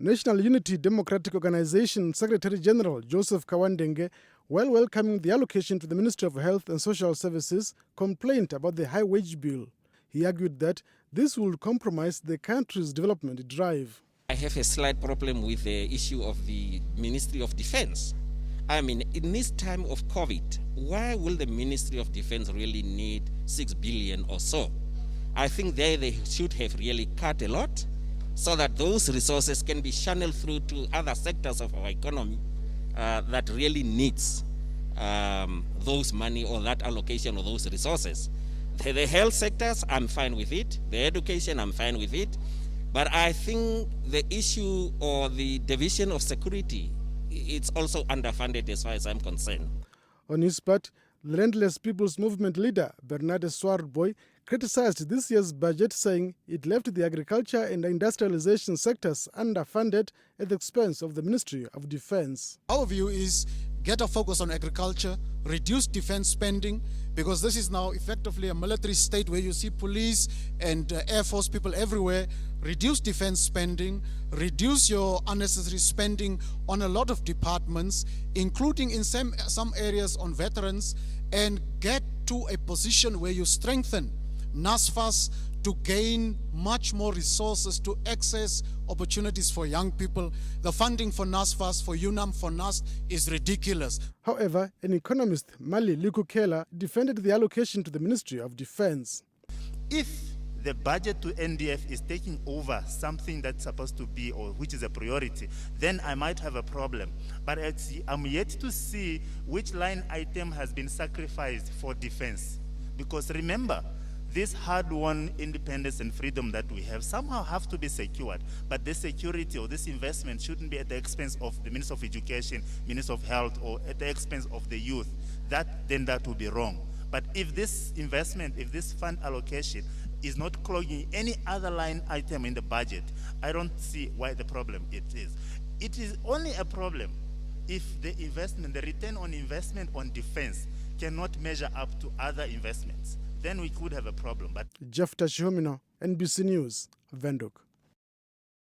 National Unity Democratic Organization Secretary General Joseph Kawandenge, while welcoming the allocation to the Ministry of Health and Social Services, complained about the high wage bill. He argued that this would compromise the country's development drive. I have a slight problem with the issue of the Ministry of Defense. I mean, in this time of COVID, why will the Ministry of Defense really need 6 billion or so? I think they should have really cut a lot so that those resources can be channeled through to other sectors of our economy that really needs those money or that allocation of those resources. The health sectors, I'm fine with it. The education, I'm fine with it. But I think the issue or the division of security, it's also underfunded as far as I'm concerned. On his part, the Landless People's Movement leader, Bernard Swartboy, criticized this year's budget, saying it left the agriculture and industrialization sectors underfunded at the expense of the Ministry of Defense. Our view is get a focus on agriculture, reduce defense spending, because this is now effectively a military state where you see police and Air Force people everywhere. Reduce defense spending, reduce your unnecessary spending on a lot of departments, including in some areas on veterans, and get to a position where you strengthen NSFAS to gain much more resources to access opportunities for young people. The funding for NSFAS, for UNAM, for NAS is ridiculous. However, an economist, Mali Likukela, defended the allocation to the Ministry of Defense. If the budget to NDF is taking over something that's supposed to be or which is a priority, then I might have a problem. But I'm yet to see which line item has been sacrificed for defense. Because remember, this hard-won independence and freedom that we have somehow have to be secured. But this security or this investment shouldn't be at the expense of the Minister of Education, Minister of Health, or at the expense of the youth. Then that would be wrong. But if this investment, if this fund allocation is not clogging any other line item in the budget, I don't see why the problem it is. It is only a problem if the investment, the return on investment on defense cannot measure up to other investments. Then we could have a problem. But Jeff Tashihomino, NBC News, Windhoek.